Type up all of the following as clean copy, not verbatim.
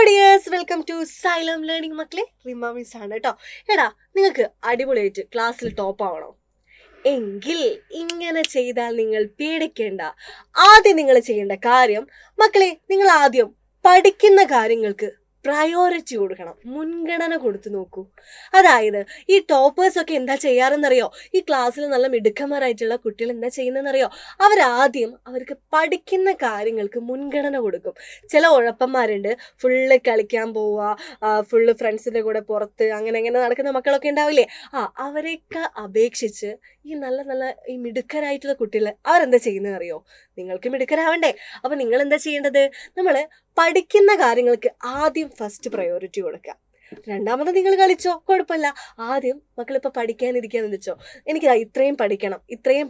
Dears, welcome to Xylem learning മക്കളെ. Rima miss ആണ് കേട്ടോ. എടാ, നിങ്ങൾക്ക് അടിപൊളിയായിട്ട് ക്ലാസ്സിൽ ടോപ്പ് ആവണോ എങ്കിൽ ഇങ്ങനെ ചെയ്താൽ നിങ്ങൾ പേടിക്കേണ്ട. ആദ്യം നിങ്ങൾ ചെയ്യേണ്ട കാര്യം മക്കളെ, നിങ്ങൾ ആദ്യം പഠിക്കുന്ന കാര്യങ്ങൾക്ക് പ്രയോറിറ്റി കൊടുക്കണം, മുൻഗണന കൊടുത്തു നോക്കൂ. അതായത് ഈ ടോപ്പേഴ്സ് ഒക്കെ എന്താ ചെയ്യാറെന്നറിയോ? ഈ ക്ലാസ്സിൽ നല്ല മിടുക്കന്മാരായിട്ടുള്ള കുട്ടികൾ എന്താ ചെയ്യുന്നതെന്നറിയോ? അവരാദ്യം അവർക്ക് പഠിക്കുന്ന കാര്യങ്ങൾക്ക് മുൻഗണന കൊടുക്കും. ചില ഉഴപ്പന്മാരുണ്ട്, ഫുള്ള് കളിക്കാൻ പോവുക, ഫുള്ള് ഫ്രണ്ട്സിൻ്റെ കൂടെ പുറത്ത് അങ്ങനെ അങ്ങനെ നടക്കുന്ന മക്കളൊക്കെ ഉണ്ടാവില്ലേ? അവരെയൊക്കെ അപേക്ഷിച്ച് ഈ നല്ല ഈ മിടുക്കരായിട്ടുള്ള കുട്ടികൾ അവരെന്താ ചെയ്യുന്നത് അറിയോ? നിങ്ങൾക്ക് മിടുക്കരാവണ്ടേ? അപ്പം നിങ്ങൾ എന്താ ചെയ്യേണ്ടത്? നമ്മൾ പഠിക്കുന്ന കാര്യങ്ങൾക്ക് ആദ്യം ഫസ്റ്റ് പ്രയോറിറ്റി കൊടുക്കുക. രണ്ടാമത് നിങ്ങൾ കളിച്ചോ, കുഴപ്പമില്ല. ആദ്യം മക്കളിപ്പോൾ പഠിക്കാനിരിക്കാന്ന് വെച്ചോ, എനിക്ക് ഇത്രയും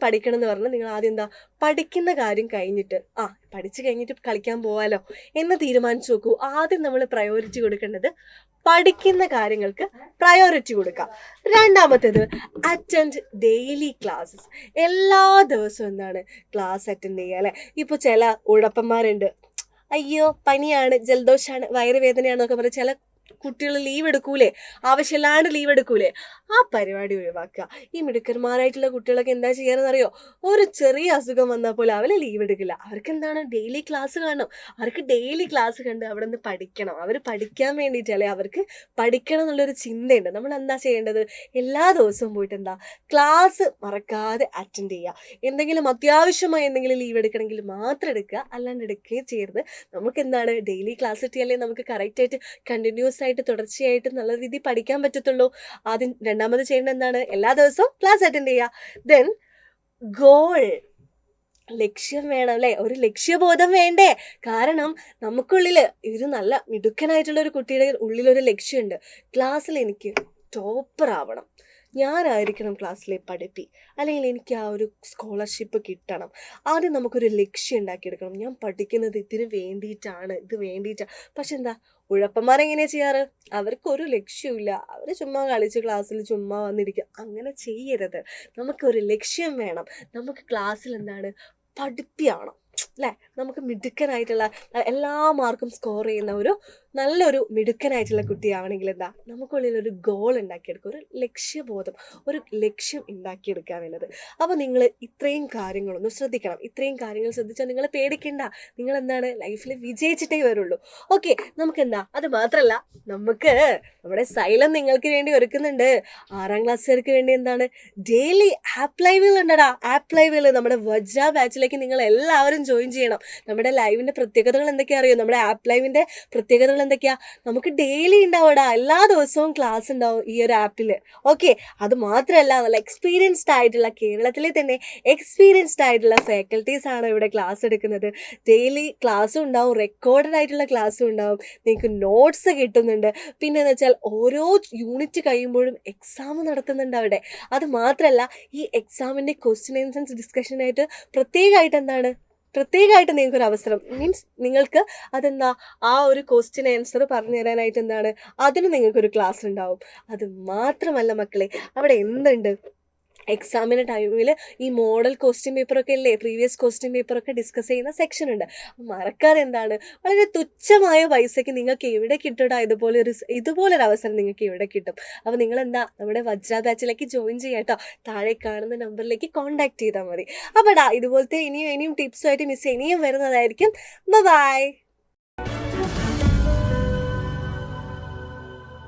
പഠിക്കണം എന്ന് പറഞ്ഞാൽ നിങ്ങൾ ആദ്യം എന്താ, പഠിക്കുന്ന കാര്യം കഴിഞ്ഞിട്ട് പഠിച്ചു കഴിഞ്ഞിട്ട് കളിക്കാൻ പോവാലോ എന്ന് തീരുമാനിച്ചു നോക്കൂ. ആദ്യം നമ്മൾ പ്രയോറിറ്റി കൊടുക്കേണ്ടത് പഠിക്കുന്ന കാര്യങ്ങൾക്ക് പ്രയോറിറ്റി കൊടുക്കുക. രണ്ടാമത്തേത്, അറ്റൻഡ് ഡെയിലി ക്ലാസ്സസ്. എല്ലാ ദിവസവും എന്താണ്, ക്ലാസ് അറ്റൻഡ് ചെയ്യുക അല്ലേ? ഇപ്പോൾ ചില ഉഴപ്പന്മാരുണ്ട്, അയ്യോ പനിയാണ്, ജലദോഷമാണ്, വയറുവേദനയാണെന്നൊക്കെ പറഞ്ഞ് ചില കുട്ടികൾ ലീവ് എടുക്കൂലേ, ആവശ്യമില്ലാണ്ട് ലീവ് എടുക്കൂലേ, ആ പരിപാടി ഒഴിവാക്കുക. ഈ മിടുക്കന്മാരായിട്ടുള്ള കുട്ടികളൊക്കെ എന്താ ചെയ്യാനെന്നറിയോ? ഒരു ചെറിയ അസുഖം വന്നാൽ പോലും അവർ ലീവ് എടുക്കില്ല. അവർക്ക് എന്താണ്, ഡെയിലി ക്ലാസ് കാണണം. അവർക്ക് ഡെയിലി ക്ലാസ് കണ്ട് അവിടെ നിന്ന് പഠിക്കണം. അവർ പഠിക്കാൻ വേണ്ടിയിട്ടല്ലേ, അവർക്ക് പഠിക്കണം എന്നുള്ളൊരു ചിന്തയുണ്ട്. നമ്മൾ എന്താ ചെയ്യേണ്ടത്? എല്ലാ ദിവസവും പോയിട്ട് എന്താ, ക്ലാസ് മറക്കാതെ അറ്റൻഡ് ചെയ്യുക. എന്തെങ്കിലും അത്യാവശ്യമായി എന്തെങ്കിലും ലീവ് എടുക്കണമെങ്കിൽ മാത്രം എടുക്കുക, അല്ലാണ്ട് എടുക്കുകയും ചെയ്യരുത്. നമുക്ക് എന്താണ്, ഡെയിലി ക്ലാസ് കിട്ടിയാലേ നമുക്ക് കറക്റ്റായിട്ട് കണ്ടിന്യൂസ് ആയിട്ട് തുടർച്ചയായിട്ട് നല്ല രീതിയിൽ പഠിക്കാൻ പറ്റത്തുള്ളൂ. ആദ്യം രണ്ടാമത് ചെയ്യേണ്ടത് എന്താണ്, എല്ലാ ദിവസവും ക്ലാസ് അറ്റൻഡ് ചെയ്യുക. ദെൻ ഗോൾ, ലക്ഷ്യം വേണം അല്ലേ? ഒരു ലക്ഷ്യബോധം വേണ്ടേ? കാരണം നമുക്കുള്ളിൽ ഒരു നല്ല മിടുക്കനായിട്ടുള്ള ഒരു കുട്ടിയുടെ ഉള്ളിലൊരു ലക്ഷ്യമുണ്ട്. ക്ലാസ്സിൽ എനിക്ക് ടോപ്പർ ആവണം, ഞാനായിരിക്കണം ക്ലാസ്സിലെ പഠിപ്പി, അല്ലെങ്കിൽ എനിക്ക് ആ ഒരു സ്കോളർഷിപ്പ് കിട്ടണം. ആദ്യം നമുക്കൊരു ലക്ഷ്യം ഉണ്ടാക്കിയെടുക്കണം. ഞാൻ പഠിക്കുന്നത് ഇതിന് വേണ്ടിയിട്ടാണ്, ഇത് വേണ്ടിയിട്ടാണ്. പക്ഷെ എന്താ, ഉഴപ്പന്മാരെങ്ങനെയാ ചെയ്യാറ്? അവർക്കൊരു ലക്ഷ്യമില്ല, അവർ ചുമ്മാ കളിച്ച് ക്ലാസ്സിൽ ചുമ്മാ വന്നിരിക്കുക. അങ്ങനെ ചെയ്യരുത്. നമുക്കൊരു ലക്ഷ്യം വേണം. നമുക്ക് ക്ലാസ്സിൽ എന്താണ്, പഠിപ്പിയാവണം അല്ലേ? നമുക്ക് മിടുക്കനായിട്ടുള്ള എല്ലാ മാർക്കും സ്കോർ ചെയ്യുന്ന ഒരു നല്ലൊരു മിടുക്കനായിട്ടുള്ള കുട്ടിയാവണമെങ്കിൽ എന്താ, നമുക്കുള്ളിൽ ഒരു ഗോൾ ഉണ്ടാക്കിയെടുക്കുക, ഒരു ലക്ഷ്യബോധം, ഒരു ലക്ഷ്യം ഉണ്ടാക്കിയെടുക്കാൻ വേണ്ടത്. അപ്പോൾ നിങ്ങൾ ഇത്രയും കാര്യങ്ങളൊന്ന് ശ്രദ്ധിക്കണം. ഇത്രയും കാര്യങ്ങൾ ശ്രദ്ധിച്ചാൽ നിങ്ങൾ പേടിക്കേണ്ട. നിങ്ങൾ എന്താണ്, ലൈഫിൽ വിജയിച്ചിട്ടേ വരുള്ളൂ. ഓക്കെ, നമുക്കെന്താ, അത് മാത്രമല്ല, നമുക്ക് നമ്മുടെ സൈലം നിങ്ങൾക്ക് വേണ്ടി ഒരുക്കുന്നുണ്ട്. 6ാം ക്ലാസ്സുകാർക്ക് വേണ്ടി എന്താണ്, ഡെയിലി ആപ്പ് ലൈവുകൾ ഉണ്ടടാ. ആപ്പ് ലൈവുകൾ നമ്മുടെ വജ്ര ബാച്ചിലേക്ക് നിങ്ങൾ എല്ലാവരും ജോയിൻ ചെയ്യണം. നമ്മുടെ ലൈവിൻ്റെ പ്രത്യേകതകൾ എന്തൊക്കെയാ അറിയോ? നമ്മുടെ ആപ്പ് ലൈവിൻ്റെ പ്രത്യേകതകൾ എന്തൊക്കെയാ? നമുക്ക് ഡെയിലി ഉണ്ടാവുംടാ, എല്ലാ ദിവസവും ക്ലാസ് ഉണ്ടാവും ഈ ഒരു ആപ്പിൽ. ഓക്കെ, അത് മാത്രമല്ല, നല്ല എക്സ്പീരിയൻസ്ഡ് ആയിട്ടുള്ള, കേരളത്തിലെ തന്നെ എക്സ്പീരിയൻസ്ഡ് ആയിട്ടുള്ള ഫാക്കൽറ്റീസ് ആണ് ഇവിടെ ക്ലാസ് എടുക്കുന്നത്. ഡെയിലി ക്ലാസ്സും ഉണ്ടാവും, റെക്കോർഡഡ് ആയിട്ടുള്ള ക്ലാസ്സും ഉണ്ടാവും, നിങ്ങൾക്ക് നോട്ട്സ് കിട്ടുന്നുണ്ട്. പിന്നെ എന്ന് വെച്ചാൽ ഓരോ യൂണിറ്റ് കഴിയുമ്പോഴും എക്സാം നടത്തുന്നുണ്ട് അവിടെ. അത് മാത്രമല്ല, ഈ എക്സാമിൻ്റെ ക്വസ്റ്റ്യൻ ആൻസേഴ്സ് ഡിസ്കഷനായിട്ട് പ്രത്യേകമായിട്ട് നിങ്ങൾക്കൊരു അവസരം, മീൻസ് നിങ്ങൾക്ക് അതെന്താ, ആ ഒരു ക്വസ്റ്റ്യൻ ആൻസർ പറഞ്ഞു തരാനായിട്ട് എന്താണ്, അതിന് നിങ്ങൾക്കൊരു ക്ലാസ് ഉണ്ടാവും. അത് മാത്രമല്ല മക്കളെ, അവിടെ എന്തുണ്ട്, എക്സാമിൻ്റെ ടൈമിൽ ഈ മോഡൽ ക്വസ്റ്റ്യൻ പേപ്പറൊക്കെ ഇല്ലേ, പ്രീവിയസ് ക്വസ്റ്റ്യൻ പേപ്പറൊക്കെ ഡിസ്കസ് ചെയ്യുന്ന സെക്ഷൻ ഉണ്ട്. മറക്കാതെ എന്താണ്, വളരെ തുച്ഛമായ പൈസയ്ക്ക് നിങ്ങൾക്ക് എവിടെ കിട്ടും ഇതുപോലൊരു അവസരം നിങ്ങൾക്ക് ഇവിടെ കിട്ടും. അപ്പോൾ നിങ്ങളെന്താ, നമ്മുടെ വജ്ര ബാച്ചിലേക്ക് ജോയിൻ ചെയ്യാം കേട്ടോ. താഴെ കാണുന്ന നമ്പറിലേക്ക് കോൺടാക്ട് ചെയ്താൽ മതി. അപ്പോൾ ഇതുപോലത്തെ ഇനിയും ടിപ്സുമായിട്ട് മിസ് ഇനിയും വരുന്നതായിരിക്കും. ബൈ.